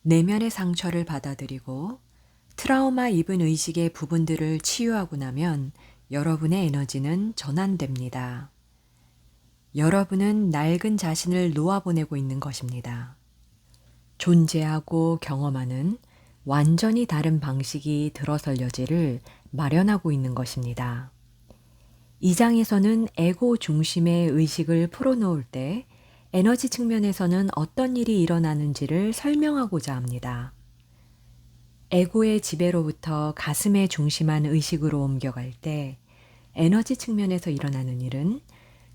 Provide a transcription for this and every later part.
내면의 상처를 받아들이고 트라우마 입은 의식의 부분들을 치유하고 나면 여러분의 에너지는 전환됩니다. 여러분은 낡은 자신을 놓아보내고 있는 것입니다. 존재하고 경험하는 완전히 다른 방식이 들어설 여지를 마련하고 있는 것입니다. 이 장에서는 에고 중심의 의식을 풀어놓을 때 에너지 측면에서는 어떤 일이 일어나는지를 설명하고자 합니다. 에고의 지배로부터 가슴에 중심한 의식으로 옮겨갈 때 에너지 측면에서 일어나는 일은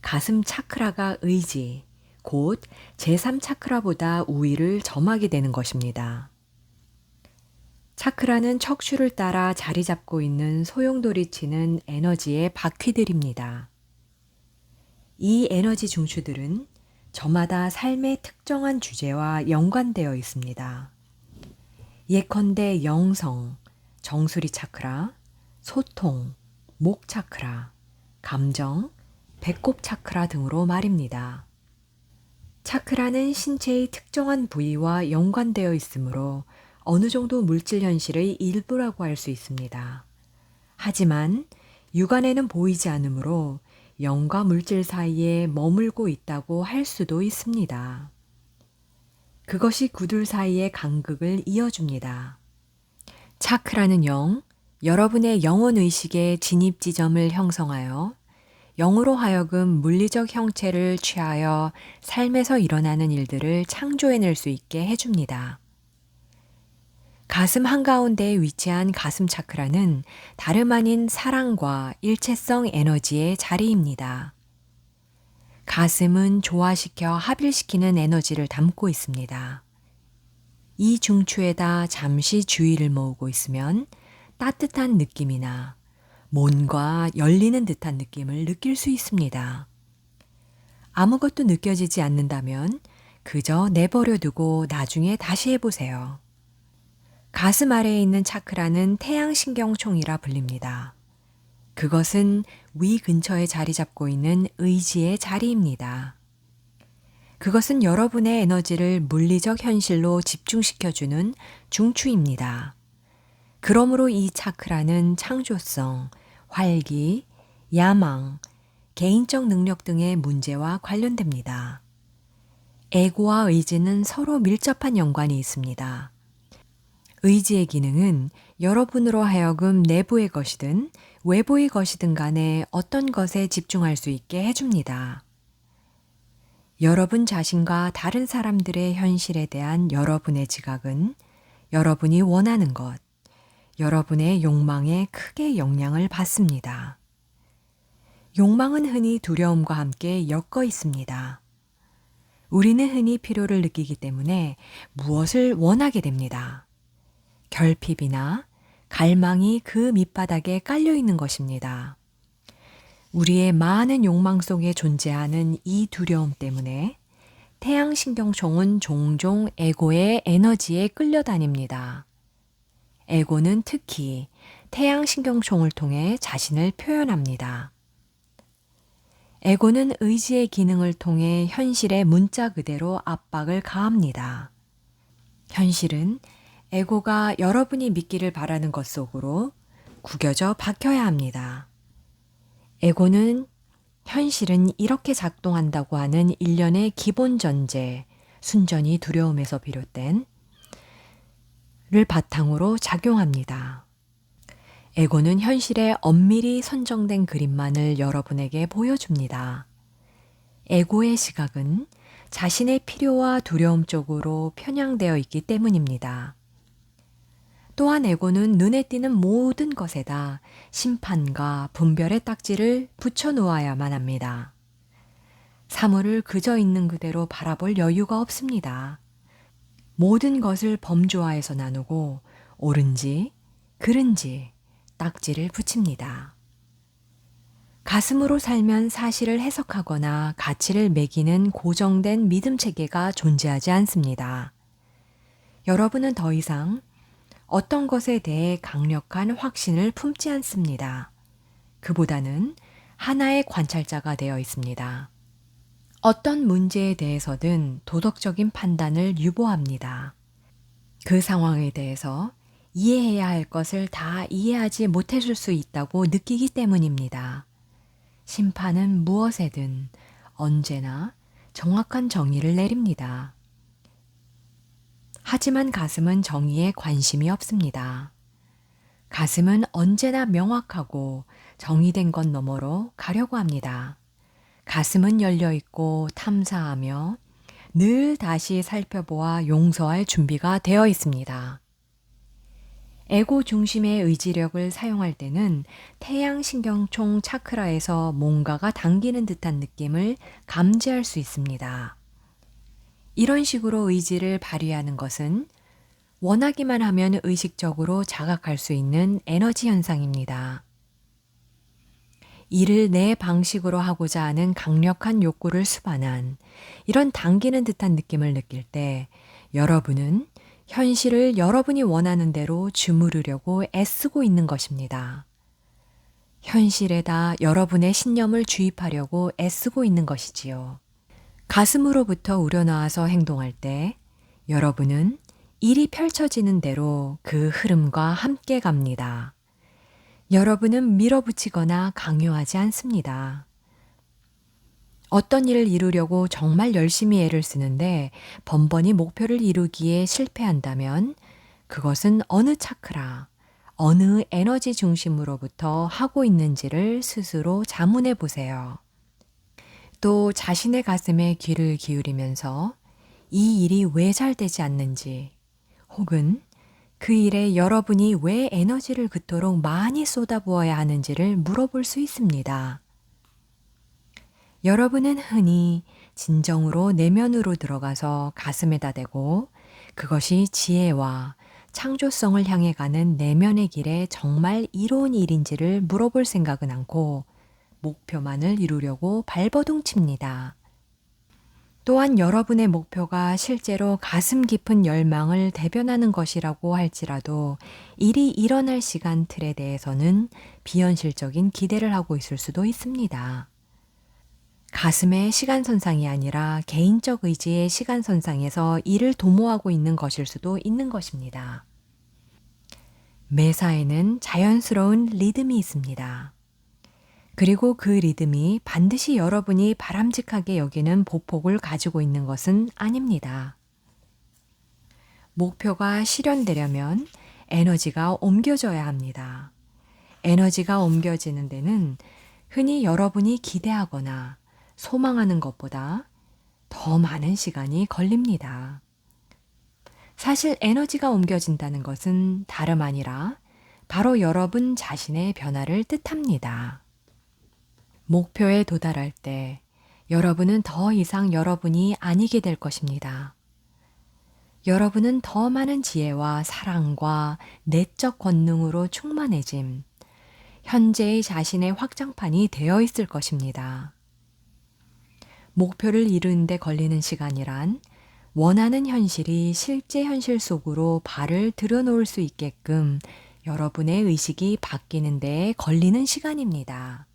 가슴 차크라가 의지, 곧 제3 차크라보다 우위를 점하게 되는 것입니다. 차크라는 척추를 따라 자리 잡고 있는 소용돌이치는 에너지의 바퀴들입니다. 이 에너지 중추들은 저마다 삶의 특정한 주제와 연관되어 있습니다. 예컨대 영성, 정수리 차크라, 소통, 목 차크라, 감정, 배꼽 차크라 등으로 말입니다. 차크라는 신체의 특정한 부위와 연관되어 있으므로 어느 정도 물질 현실의 일부라고 할 수 있습니다. 하지만 육안에는 보이지 않으므로 영과 물질 사이에 머물고 있다고 할 수도 있습니다. 그것이 그둘 사이의 간극을 이어줍니다. 차크라는 여러분의 영혼 의식의 진입 지점을 형성하여 영으로 하여금 물리적 형체를 취하여 삶에서 일어나는 일들을 창조해낼 수 있게 해줍니다. 가슴 한가운데에 위치한 가슴 차크라는 다름 아닌 사랑과 일체성 에너지의 자리입니다. 가슴은 조화시켜 합일시키는 에너지를 담고 있습니다. 이 중추에다 잠시 주의를 모으고 있으면 따뜻한 느낌이나 뭔가 열리는 듯한 느낌을 느낄 수 있습니다. 아무것도 느껴지지 않는다면 그저 내버려 두고 나중에 다시 해보세요. 가슴 아래에 있는 차크라는 태양신경총이라 불립니다. 그것은 위 근처에 자리 잡고 있는 의지의 자리입니다. 그것은 여러분의 에너지를 물리적 현실로 집중시켜주는 중추입니다. 그러므로 이 차크라는 창조성, 활기, 야망, 개인적 능력 등의 문제와 관련됩니다. 에고와 의지는 서로 밀접한 연관이 있습니다. 의지의 기능은 여러분으로 하여금 내부의 것이든 외부의 것이든 간에 어떤 것에 집중할 수 있게 해줍니다. 여러분 자신과 다른 사람들의 현실에 대한 여러분의 지각은 여러분이 원하는 것, 여러분의 욕망에 크게 영향을 받습니다. 욕망은 흔히 두려움과 함께 엮여 있습니다. 우리는 흔히 필요를 느끼기 때문에 무엇을 원하게 됩니다. 결핍이나 갈망이 그 밑바닥에 깔려 있는 것입니다. 우리의 많은 욕망 속에 존재하는 이 두려움 때문에 태양신경총은 종종 에고의 에너지에 끌려다닙니다. 에고는 특히 태양신경총을 통해 자신을 표현합니다. 에고는 의지의 기능을 통해 현실의 문자 그대로 압박을 가합니다. 현실은 에고가 여러분이 믿기를 바라는 것 속으로 구겨져 박혀야 합니다. 에고는 현실은 이렇게 작동한다고 하는 일련의 기본 전제, 순전히 두려움에서 비롯된 를 바탕으로 작용합니다. 에고는 현실에 엄밀히 선정된 그림만을 여러분에게 보여줍니다. 에고의 시각은 자신의 필요와 두려움 쪽으로 편향되어 있기 때문입니다. 또한 에고는 눈에 띄는 모든 것에다 심판과 분별의 딱지를 붙여 놓아야만 합니다. 사물을 그저 있는 그대로 바라볼 여유가 없습니다. 모든 것을 범주화해서 나누고 옳은지 그른지 딱지를 붙입니다. 가슴으로 살면 사실을 해석하거나 가치를 매기는 고정된 믿음 체계가 존재하지 않습니다. 여러분은 더 이상 어떤 것에 대해 강력한 확신을 품지 않습니다. 그보다는 하나의 관찰자가 되어 있습니다. 어떤 문제에 대해서든 도덕적인 판단을 유보합니다. 그 상황에 대해서 이해해야 할 것을 다 이해하지 못했을 수 있다고 느끼기 때문입니다. 심판은 무엇에든 언제나 정확한 정의를 내립니다. 하지만 가슴은 정의에 관심이 없습니다. 가슴은 언제나 명확하고 정의된 것 너머로 가려고 합니다. 가슴은 열려 있고 탐사하며 늘 다시 살펴보아 용서할 준비가 되어 있습니다. 에고 중심의 의지력을 사용할 때는 태양신경총 차크라에서 뭔가가 당기는 듯한 느낌을 감지할 수 있습니다. 이런 식으로 의지를 발휘하는 것은 원하기만 하면 의식적으로 자각할 수 있는 에너지 현상입니다. 이를 내 방식으로 하고자 하는 강력한 욕구를 수반한 이런 당기는 듯한 느낌을 느낄 때 여러분은 현실을 여러분이 원하는 대로 주무르려고 애쓰고 있는 것입니다. 현실에다 여러분의 신념을 주입하려고 애쓰고 있는 것이지요. 가슴으로부터 우러나와서 행동할 때 여러분은 일이 펼쳐지는 대로 그 흐름과 함께 갑니다. 여러분은 밀어붙이거나 강요하지 않습니다. 어떤 일을 이루려고 정말 열심히 애를 쓰는데 번번이 목표를 이루기에 실패한다면 그것은 어느 차크라, 어느 에너지 중심으로부터 하고 있는지를 스스로 자문해 보세요. 또 자신의 가슴에 귀를 기울이면서 이 일이 왜 잘 되지 않는지 혹은 그 일에 여러분이 왜 에너지를 그토록 많이 쏟아부어야 하는지를 물어볼 수 있습니다. 여러분은 흔히 진정으로 내면으로 들어가서 가슴에다 대고 그것이 지혜와 창조성을 향해 가는 내면의 길에 정말 이로운 일인지를 물어볼 생각은 않고 목표만을 이루려고 발버둥 칩니다. 또한 여러분의 목표가 실제로 가슴 깊은 열망을 대변하는 것이라고 할지라도 일이 일어날 시간 틀에 대해서는 비현실적인 기대를 하고 있을 수도 있습니다. 가슴의 시간선상이 아니라 개인적 의지의 시간선상에서 일을 도모하고 있는 것일 수도 있는 것입니다. 매사에는 자연스러운 리듬이 있습니다. 그리고 그 리듬이 반드시 여러분이 바람직하게 여기는 보폭을 가지고 있는 것은 아닙니다. 목표가 실현되려면 에너지가 옮겨져야 합니다. 에너지가 옮겨지는 데는 흔히 여러분이 기대하거나 소망하는 것보다 더 많은 시간이 걸립니다. 사실 에너지가 옮겨진다는 것은 다름 아니라 바로 여러분 자신의 변화를 뜻합니다. 목표에 도달할 때 여러분은 더 이상 여러분이 아니게 될 것입니다. 여러분은 더 많은 지혜와 사랑과 내적 권능으로 충만해짐, 현재의 자신의 확장판이 되어 있을 것입니다. 목표를 이루는 데 걸리는 시간이란 원하는 현실이 실제 현실 속으로 발을 들여놓을 수 있게끔 여러분의 의식이 바뀌는 데에 걸리는 시간입니다.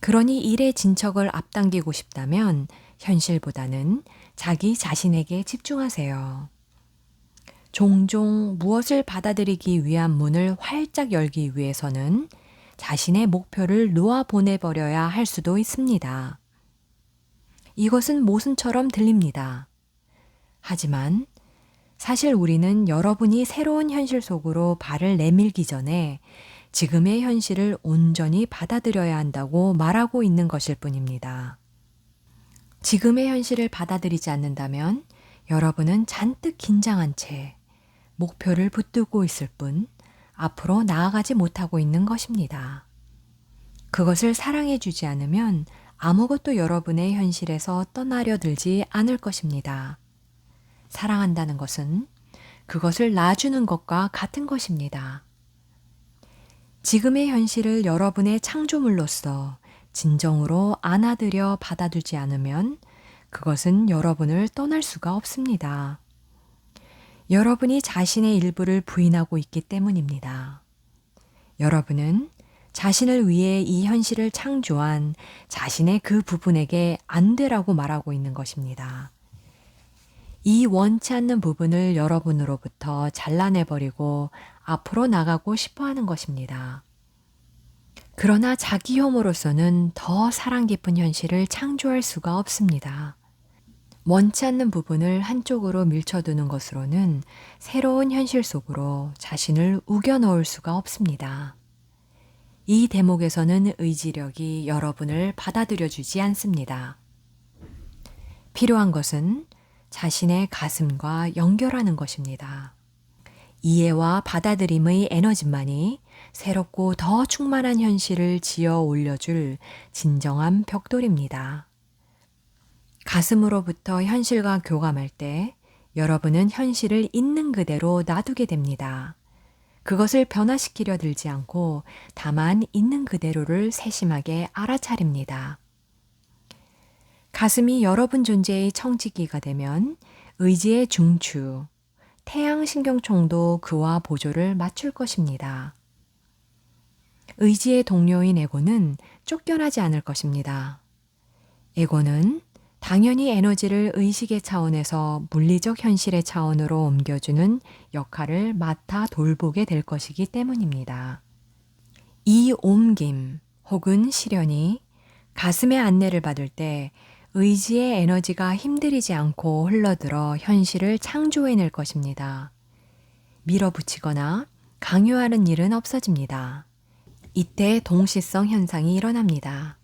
그러니 일의 진척을 앞당기고 싶다면 현실보다는 자기 자신에게 집중하세요. 종종 무엇을 받아들이기 위한 문을 활짝 열기 위해서는 자신의 목표를 놓아 보내버려야 할 수도 있습니다. 이것은 모순처럼 들립니다. 하지만 사실 우리는 여러분이 새로운 현실 속으로 발을 내밀기 전에 지금의 현실을 온전히 받아들여야 한다고 말하고 있는 것일 뿐입니다. 지금의 현실을 받아들이지 않는다면 여러분은 잔뜩 긴장한 채 목표를 붙들고 있을 뿐 앞으로 나아가지 못하고 있는 것입니다. 그것을 사랑해 주지 않으면 아무것도 여러분의 현실에서 떠나려 들지 않을 것입니다. 사랑한다는 것은 그것을 놔주는 것과 같은 것입니다. 지금의 현실을 여러분의 창조물로서 진정으로 안아들여 받아두지 않으면 그것은 여러분을 떠날 수가 없습니다. 여러분이 자신의 일부를 부인하고 있기 때문입니다. 여러분은 자신을 위해 이 현실을 창조한 자신의 그 부분에게 안 되라고 말하고 있는 것입니다. 이 원치 않는 부분을 여러분으로부터 잘라내버리고 앞으로 나가고 싶어 하는 것입니다. 그러나 자기 혐오로서는 더 사랑 깊은 현실을 창조할 수가 없습니다. 원치 않는 부분을 한쪽으로 밀쳐두는 것으로는 새로운 현실 속으로 자신을 우겨 넣을 수가 없습니다. 이 대목에서는 의지력이 여러분을 받아들여 주지 않습니다. 필요한 것은 자신의 가슴과 연결하는 것입니다. 이해와 받아들임의 에너지만이 새롭고 더 충만한 현실을 지어 올려줄 진정한 벽돌입니다. 가슴으로부터 현실과 교감할 때 여러분은 현실을 있는 그대로 놔두게 됩니다. 그것을 변화시키려 들지 않고 다만 있는 그대로를 세심하게 알아차립니다. 가슴이 여러분 존재의 청지기가 되면 의지의 중추, 태양신경총도 그와 보조를 맞출 것입니다. 의지의 동료인 에고는 쫓겨나지 않을 것입니다. 에고는 당연히 에너지를 의식의 차원에서 물리적 현실의 차원으로 옮겨주는 역할을 맡아 돌보게 될 것이기 때문입니다. 이 옮김 혹은 실현이 가슴의 안내를 받을 때 의지의 에너지가 힘들이지 않고 흘러들어 현실을 창조해낼 것입니다. 밀어붙이거나 강요하는 일은 없어집니다. 이때 동시성 현상이 일어납니다.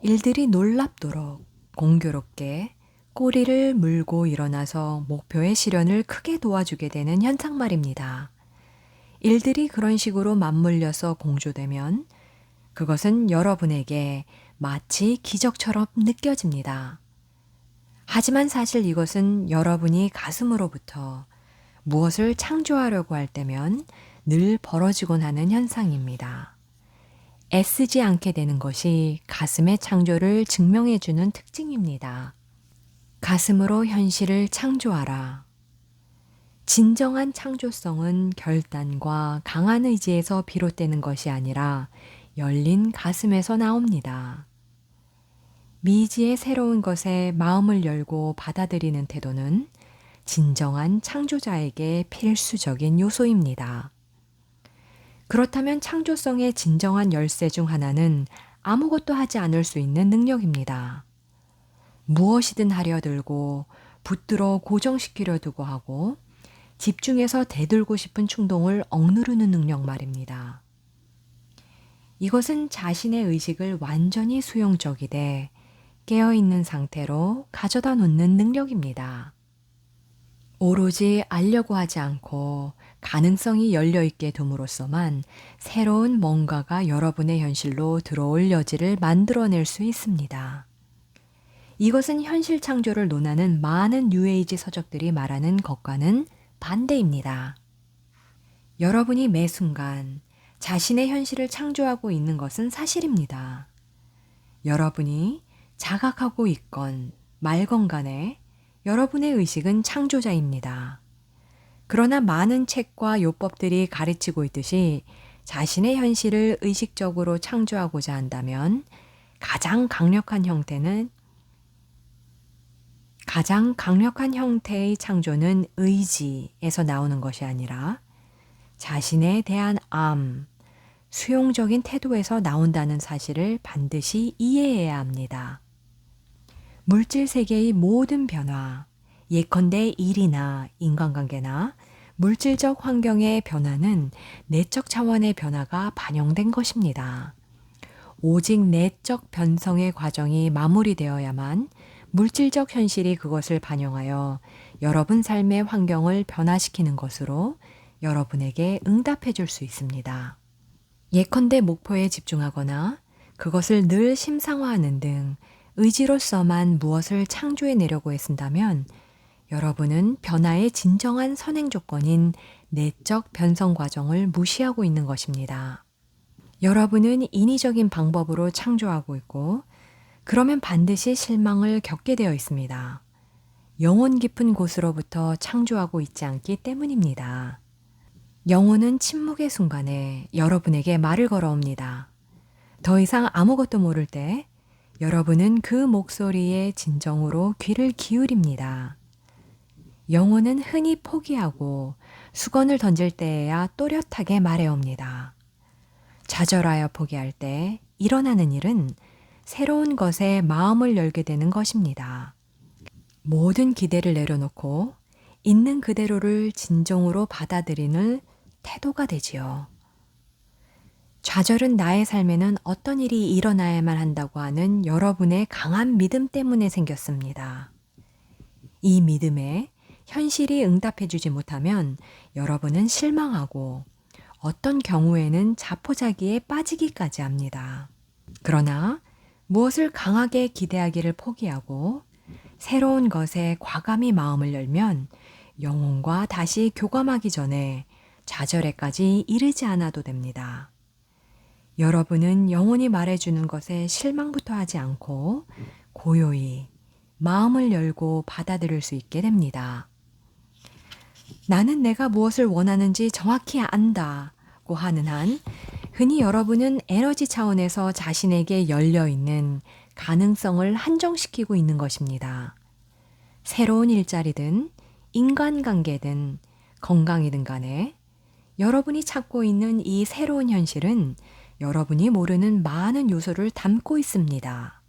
일들이 놀랍도록 공교롭게 꼬리를 물고 일어나서 목표의 실현을 크게 도와주게 되는 현상 말입니다. 일들이 그런 식으로 맞물려서 공조되면 그것은 여러분에게 마치 기적처럼 느껴집니다. 하지만 사실 이것은 여러분이 가슴으로부터 무엇을 창조하려고 할 때면 늘 벌어지곤 하는 현상입니다. 애쓰지 않게 되는 것이 가슴의 창조를 증명해주는 특징입니다. 가슴으로 현실을 창조하라. 진정한 창조성은 결단과 강한 의지에서 비롯되는 것이 아니라 열린 가슴에서 나옵니다. 미지의 새로운 것에 마음을 열고 받아들이는 태도는 진정한 창조자에게 필수적인 요소입니다. 그렇다면 창조성의 진정한 열쇠 중 하나는 아무것도 하지 않을 수 있는 능력입니다. 무엇이든 하려 들고 붙들어 고정시키려 두고 하고 집중해서 대들고 싶은 충동을 억누르는 능력 말입니다. 이것은 자신의 의식을 완전히 수용적이되 깨어있는 상태로 가져다 놓는 능력입니다. 오로지 알려고 하지 않고 가능성이 열려있게 둠으로써만 새로운 뭔가가 여러분의 현실로 들어올 여지를 만들어낼 수 있습니다. 이것은 현실 창조를 논하는 많은 뉴에이지 서적들이 말하는 것과는 반대입니다. 여러분이 매 순간 자신의 현실을 창조하고 있는 것은 사실입니다. 여러분이 자각하고 있건 말건 간에 여러분의 의식은 창조자입니다. 그러나 많은 책과 요법들이 가르치고 있듯이 자신의 현실을 의식적으로 창조하고자 한다면 가장 강력한 형태의 창조는 의지에서 나오는 것이 아니라 자신에 대한 수용적인 태도에서 나온다는 사실을 반드시 이해해야 합니다. 물질 세계의 모든 변화, 예컨대 일이나 인간관계나 물질적 환경의 변화는 내적 차원의 변화가 반영된 것입니다. 오직 내적 변성의 과정이 마무리되어야만 물질적 현실이 그것을 반영하여 여러분 삶의 환경을 변화시키는 것으로 여러분에게 응답해 줄 수 있습니다. 예컨대 목표에 집중하거나 그것을 늘 심상화하는 등 의지로서만 무엇을 창조해내려고 애쓴다면 여러분은 변화의 진정한 선행 조건인 내적 변성 과정을 무시하고 있는 것입니다. 여러분은 인위적인 방법으로 창조하고 있고 그러면 반드시 실망을 겪게 되어 있습니다. 영혼 깊은 곳으로부터 창조하고 있지 않기 때문입니다. 영혼은 침묵의 순간에 여러분에게 말을 걸어옵니다. 더 이상 아무것도 모를 때 여러분은 그 목소리에 진정으로 귀를 기울입니다. 영혼은 흔히 포기하고 수건을 던질 때에야 또렷하게 말해옵니다. 좌절하여 포기할 때 일어나는 일은 새로운 것에 마음을 열게 되는 것입니다. 모든 기대를 내려놓고 있는 그대로를 진정으로 받아들이는 태도가 되지요. 좌절은 나의 삶에는 어떤 일이 일어나야만 한다고 하는 여러분의 강한 믿음 때문에 생겼습니다. 이 믿음에 현실이 응답해주지 못하면 여러분은 실망하고 어떤 경우에는 자포자기에 빠지기까지 합니다. 그러나 무엇을 강하게 기대하기를 포기하고 새로운 것에 과감히 마음을 열면 영혼과 다시 교감하기 전에 좌절에까지 이르지 않아도 됩니다. 여러분은 영혼이 말해주는 것에 실망부터 하지 않고 고요히 마음을 열고 받아들일 수 있게 됩니다. 나는 내가 무엇을 원하는지 정확히 안다고 하는 한 흔히 여러분은 에너지 차원에서 자신에게 열려있는 가능성을 한정시키고 있는 것입니다. 새로운 일자리든 인간관계든 건강이든 간에 여러분이 찾고 있는 이 새로운 현실은 여러분이 모르는 많은 요소를 담고 있습니다.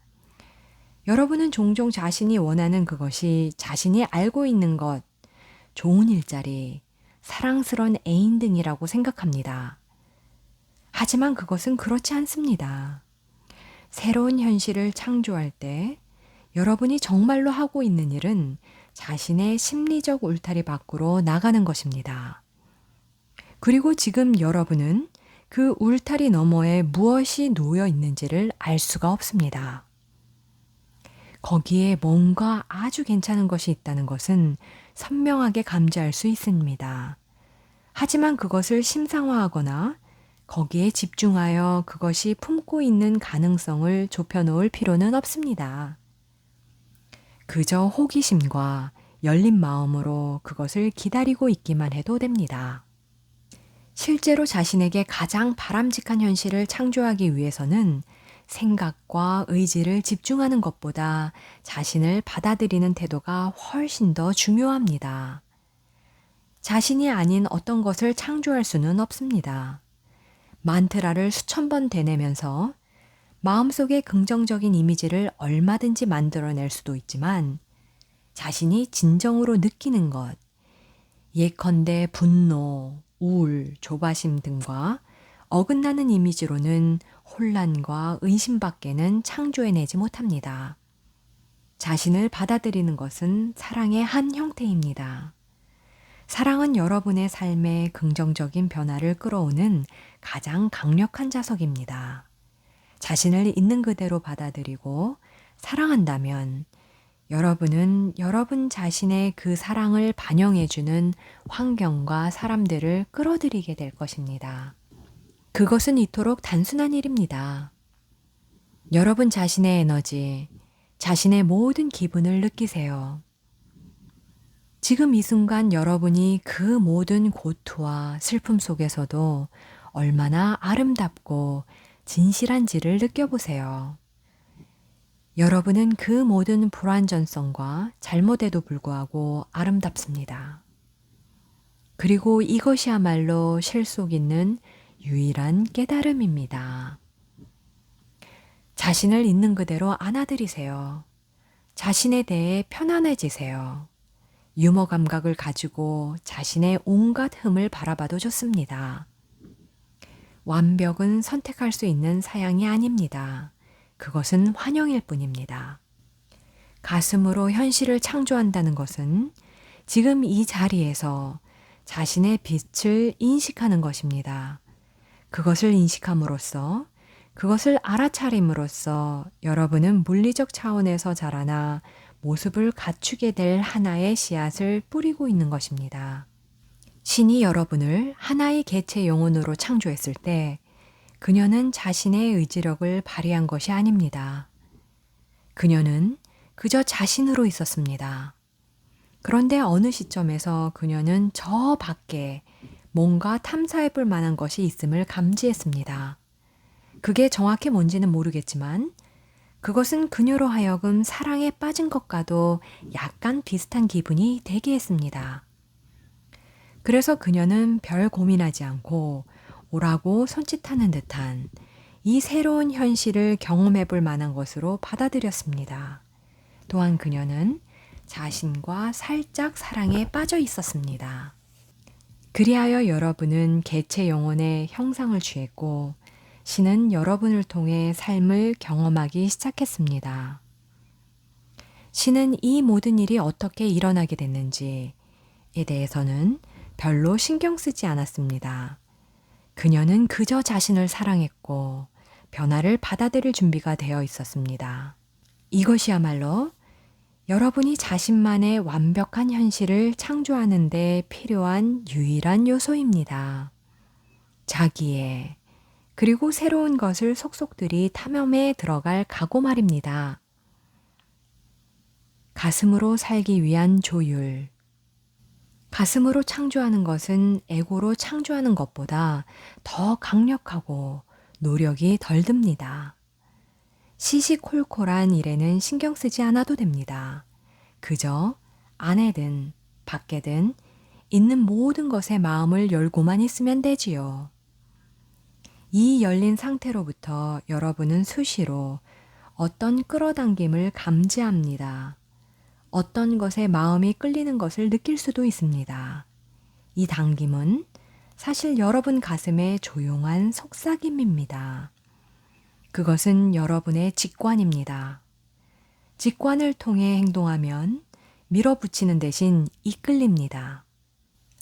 여러분은 종종 자신이 원하는 그것이 자신이 알고 있는 것, 좋은 일자리, 사랑스러운 애인 등이라고 생각합니다. 하지만 그것은 그렇지 않습니다. 새로운 현실을 창조할 때 여러분이 정말로 하고 있는 일은 자신의 심리적 울타리 밖으로 나가는 것입니다. 그리고 지금 여러분은 그 울타리 너머에 무엇이 놓여 있는지를 알 수가 없습니다. 거기에 뭔가 아주 괜찮은 것이 있다는 것은 선명하게 감지할 수 있습니다. 하지만 그것을 심상화하거나 거기에 집중하여 그것이 품고 있는 가능성을 좁혀놓을 필요는 없습니다. 그저 호기심과 열린 마음으로 그것을 기다리고 있기만 해도 됩니다. 실제로 자신에게 가장 바람직한 현실을 창조하기 위해서는 생각과 의지를 집중하는 것보다 자신을 받아들이는 태도가 훨씬 더 중요합니다. 자신이 아닌 어떤 것을 창조할 수는 없습니다. 만트라를 수천 번 되뇌면서 마음속에 긍정적인 이미지를 얼마든지 만들어낼 수도 있지만 자신이 진정으로 느끼는 것, 예컨대 분노, 우울, 조바심 등과 어긋나는 이미지로는 혼란과 의심밖에는 창조해내지 못합니다. 자신을 받아들이는 것은 사랑의 한 형태입니다. 사랑은 여러분의 삶에 긍정적인 변화를 끌어오는 가장 강력한 자석입니다. 자신을 있는 그대로 받아들이고 사랑한다면 여러분은 여러분 자신의 그 사랑을 반영해주는 환경과 사람들을 끌어들이게 될 것입니다. 그것은 이토록 단순한 일입니다. 여러분 자신의 에너지, 자신의 모든 기분을 느끼세요. 지금 이 순간 여러분이 그 모든 고투와 슬픔 속에서도 얼마나 아름답고 진실한지를 느껴보세요. 여러분은 그 모든 불완전성과 잘못에도 불구하고 아름답습니다. 그리고 이것이야말로 실속 있는 유일한 깨달음입니다. 자신을 있는 그대로 안아들이세요. 자신에 대해 편안해지세요. 유머 감각을 가지고 자신의 온갖 흠을 바라봐도 좋습니다. 완벽은 선택할 수 있는 사양이 아닙니다. 그것은 환영일 뿐입니다. 가슴으로 현실을 창조한다는 것은 지금 이 자리에서 자신의 빛을 인식하는 것입니다. 그것을 인식함으로써, 그것을 알아차림으로써 여러분은 물리적 차원에서 자라나 모습을 갖추게 될 하나의 씨앗을 뿌리고 있는 것입니다. 신이 여러분을 하나의 개체 영혼으로 창조했을 때 그녀는 자신의 의지력을 발휘한 것이 아닙니다. 그녀는 그저 자신으로 있었습니다. 그런데 어느 시점에서 그녀는 저 밖에 뭔가 탐사해 볼 만한 것이 있음을 감지했습니다. 그게 정확히 뭔지는 모르겠지만 그것은 그녀로 하여금 사랑에 빠진 것과도 약간 비슷한 기분이 되게 했습니다. 그래서 그녀는 별 고민하지 않고 오라고 손짓하는 듯한 이 새로운 현실을 경험해 볼 만한 것으로 받아들였습니다. 또한 그녀는 자신과 살짝 사랑에 빠져 있었습니다. 그리하여 여러분은 개체 영혼의 형상을 취했고 신은 여러분을 통해 삶을 경험하기 시작했습니다. 신은 이 모든 일이 어떻게 일어나게 됐는지에 대해서는 별로 신경 쓰지 않았습니다. 그녀는 그저 자신을 사랑했고 변화를 받아들일 준비가 되어 있었습니다. 이것이야말로 여러분이 자신만의 완벽한 현실을 창조하는 데 필요한 유일한 요소입니다. 자기애, 그리고 새로운 것을 속속들이 탐험에 들어갈 각오 말입니다. 가슴으로 살기 위한 조율. 가슴으로 창조하는 것은 에고로 창조하는 것보다 더 강력하고 노력이 덜 듭니다. 시시콜콜한 일에는 신경 쓰지 않아도 됩니다. 그저 안에든 밖에든 있는 모든 것에 마음을 열고만 있으면 되지요. 이 열린 상태로부터 여러분은 수시로 어떤 끌어당김을 감지합니다. 어떤 것에 마음이 끌리는 것을 느낄 수도 있습니다. 이 당김은 사실 여러분 가슴의 조용한 속삭임입니다. 그것은 여러분의 직관입니다. 직관을 통해 행동하면 밀어붙이는 대신 이끌립니다.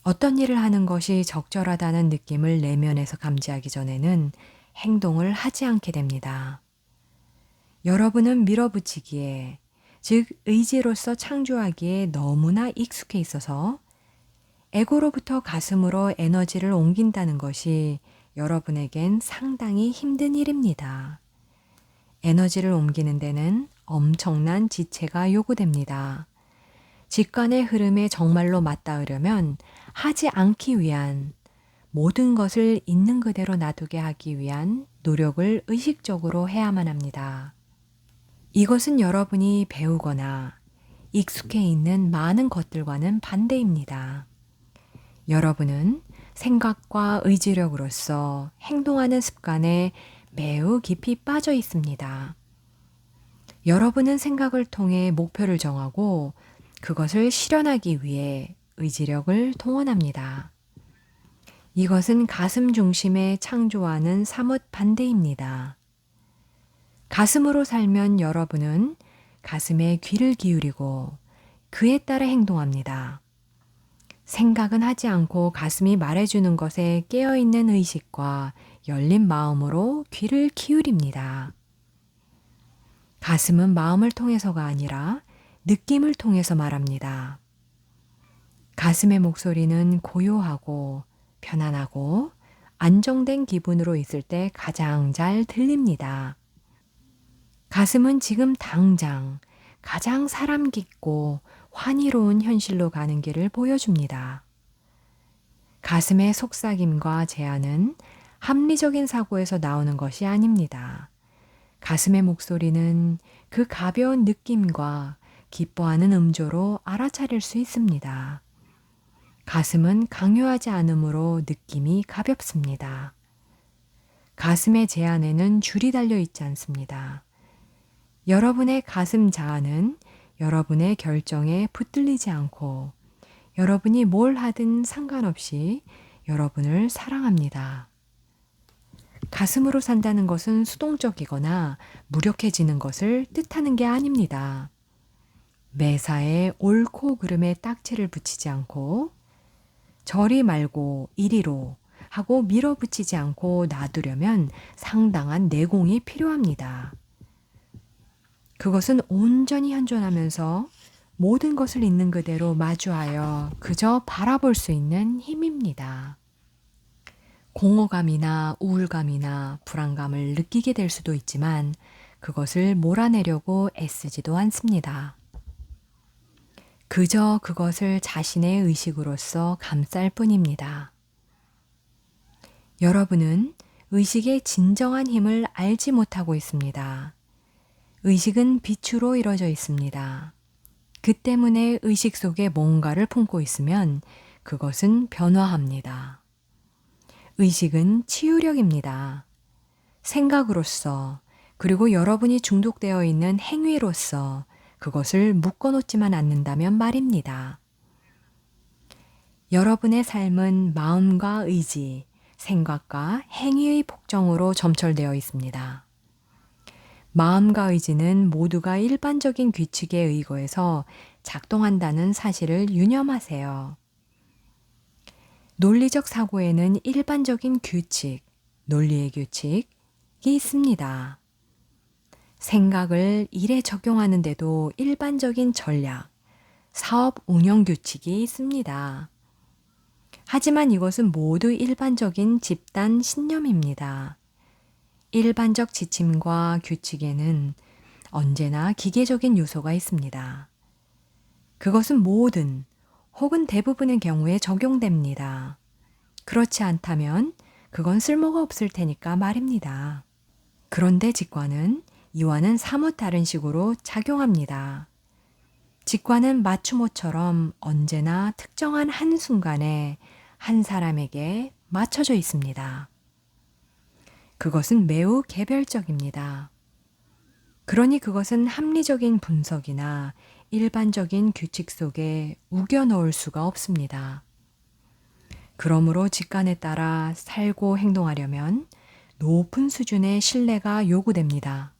어떤 일을 하는 것이 적절하다는 느낌을 내면에서 감지하기 전에는 행동을 하지 않게 됩니다. 여러분은 밀어붙이기에, 즉 의지로서 창조하기에 너무나 익숙해 있어서 에고로부터 가슴으로 에너지를 옮긴다는 것이 여러분에겐 상당히 힘든 일입니다. 에너지를 옮기는 데는 엄청난 지체가 요구됩니다. 직관의 흐름에 정말로 맞닿으려면 하지 않기 위한, 모든 것을 있는 그대로 놔두게 하기 위한 노력을 의식적으로 해야만 합니다. 이것은 여러분이 배우거나 익숙해 있는 많은 것들과는 반대입니다. 여러분은 생각과 의지력으로서 행동하는 습관에 매우 깊이 빠져 있습니다. 여러분은 생각을 통해 목표를 정하고 그것을 실현하기 위해 의지력을 동원합니다. 이것은 가슴 중심의 창조와는 사뭇 반대입니다. 가슴으로 살면 여러분은 가슴에 귀를 기울이고 그에 따라 행동합니다. 생각은 하지 않고 가슴이 말해주는 것에 깨어있는 의식과 열린 마음으로 귀를 기울입니다. 가슴은 마음을 통해서가 아니라 느낌을 통해서 말합니다. 가슴의 목소리는 고요하고 편안하고 안정된 기분으로 있을 때 가장 잘 들립니다. 가슴은 지금 당장 가장 사람 깊고 환희로운 현실로 가는 길을 보여줍니다. 가슴의 속삭임과 제안은 합리적인 사고에서 나오는 것이 아닙니다. 가슴의 목소리는 그 가벼운 느낌과 기뻐하는 음조로 알아차릴 수 있습니다. 가슴은 강요하지 않으므로 느낌이 가볍습니다. 가슴의 제안에는 줄이 달려 있지 않습니다. 여러분의 가슴 자아는 여러분의 결정에 붙들리지 않고 여러분이 뭘 하든 상관없이 여러분을 사랑합니다. 가슴으로 산다는 것은 수동적이거나 무력해지는 것을 뜻하는 게 아닙니다. 매사에 옳고 그름에 딱지를 붙이지 않고 저리 말고 이리로 하고 밀어붙이지 않고 놔두려면 상당한 내공이 필요합니다. 그것은 온전히 현존하면서 모든 것을 있는 그대로 마주하여 그저 바라볼 수 있는 힘입니다. 공허감이나 우울감이나 불안감을 느끼게 될 수도 있지만 그것을 몰아내려고 애쓰지도 않습니다. 그저 그것을 자신의 의식으로서 감쌀 뿐입니다. 여러분은 의식의 진정한 힘을 알지 못하고 있습니다. 의식은 빛으로 이루어져 있습니다. 그 때문에 의식 속에 뭔가를 품고 있으면 그것은 변화합니다. 의식은 치유력입니다. 생각으로서 그리고 여러분이 중독되어 있는 행위로서 그것을 묶어놓지만 않는다면 말입니다. 여러분의 삶은 마음과 의지, 생각과 행위의 복정으로 점철되어 있습니다. 마음과 의지는 모두가 일반적인 규칙에 의거해서 작동한다는 사실을 유념하세요. 논리적 사고에는 일반적인 규칙, 논리의 규칙이 있습니다. 생각을 일에 적용하는데도 일반적인 전략, 사업 운영 규칙이 있습니다. 하지만 이것은 모두 일반적인 집단 신념입니다. 일반적 지침과 규칙에는 언제나 기계적인 요소가 있습니다. 그것은 모든 혹은 대부분의 경우에 적용됩니다. 그렇지 않다면 그건 쓸모가 없을 테니까 말입니다. 그런데 직관은 이와는 사뭇 다른 식으로 작용합니다. 직관은 맞춤옷처럼 언제나 특정한 한순간에 한 사람에게 맞춰져 있습니다. 그것은 매우 개별적입니다. 그러니 그것은 합리적인 분석이나 일반적인 규칙 속에 우겨 넣을 수가 없습니다. 그러므로 직관에 따라 살고 행동하려면 높은 수준의 신뢰가 요구됩니다.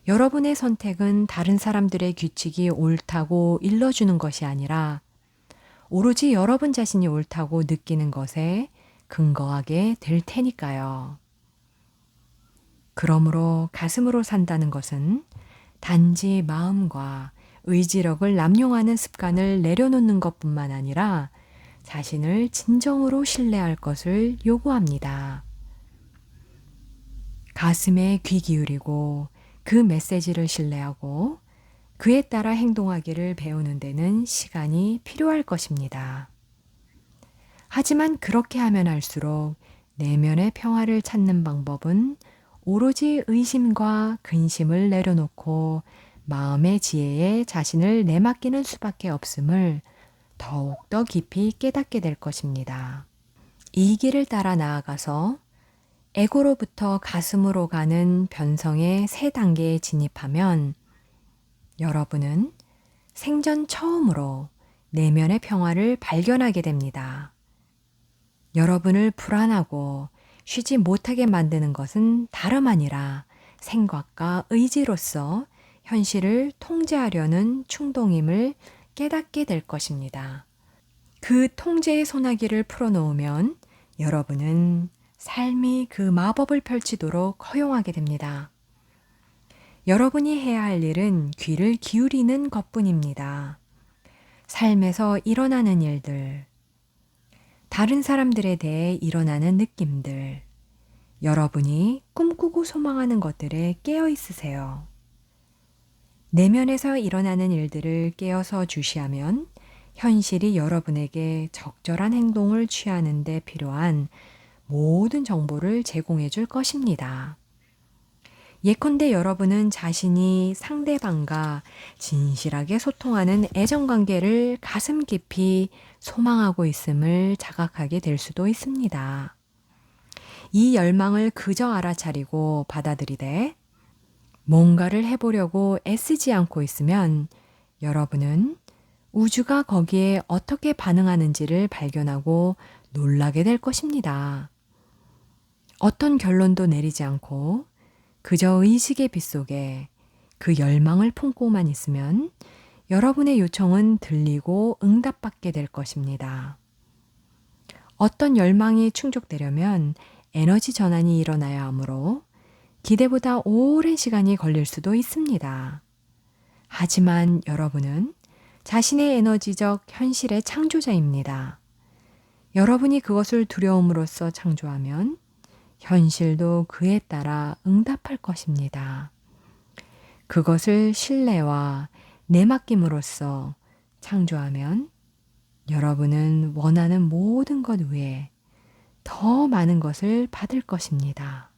여러분의 선택은 다른 사람들의 규칙이 옳다고 일러주는 것이 아니라 오로지 여러분 자신이 옳다고 느끼는 것에 근거하게 될 테니까요. 그러므로 가슴으로 산다는 것은 단지 마음과 의지력을 남용하는 습관을 내려놓는 것뿐만 아니라 자신을 진정으로 신뢰할 것을 요구합니다. 가슴에 귀 기울이고 그 메시지를 신뢰하고 그에 따라 행동하기를 배우는 데는 시간이 필요할 것입니다. 하지만 그렇게 하면 할수록 내면의 평화를 찾는 방법은 오로지 의심과 근심을 내려놓고 마음의 지혜에 자신을 내맡기는 수밖에 없음을 더욱더 깊이 깨닫게 될 것입니다. 이 길을 따라 나아가서 에고로부터 가슴으로 가는 변성의 세 단계에 진입하면 여러분은 생전 처음으로 내면의 평화를 발견하게 됩니다. 여러분을 불안하고 쉬지 못하게 만드는 것은 다름 아니라 생각과 의지로서 현실을 통제하려는 충동임을 깨닫게 될 것입니다. 그 통제의 소나기를 풀어놓으면 여러분은 삶이 그 마법을 펼치도록 허용하게 됩니다. 여러분이 해야 할 일은 귀를 기울이는 것뿐입니다. 삶에서 일어나는 일들, 다른 사람들에 대해 일어나는 느낌들, 여러분이 꿈꾸고 소망하는 것들에 깨어 있으세요. 내면에서 일어나는 일들을 깨어서 주시하면 현실이 여러분에게 적절한 행동을 취하는 데 필요한 모든 정보를 제공해 줄 것입니다. 예컨대 여러분은 자신이 상대방과 진실하게 소통하는 애정관계를 가슴 깊이 소망하고 있음을 자각하게 될 수도 있습니다. 이 열망을 그저 알아차리고 받아들이되 뭔가를 해보려고 애쓰지 않고 있으면 여러분은 우주가 거기에 어떻게 반응하는지를 발견하고 놀라게 될 것입니다. 어떤 결론도 내리지 않고 그저 의식의 빛 속에 그 열망을 품고만 있으면 여러분의 요청은 들리고 응답받게 될 것입니다. 어떤 열망이 충족되려면 에너지 전환이 일어나야 하므로 기대보다 오랜 시간이 걸릴 수도 있습니다. 하지만 여러분은 자신의 에너지적 현실의 창조자입니다. 여러분이 그것을 두려움으로써 창조하면 현실도 그에 따라 응답할 것입니다. 그것을 신뢰와 내맡김으로써 창조하면 여러분은 원하는 모든 것 외에 더 많은 것을 받을 것입니다.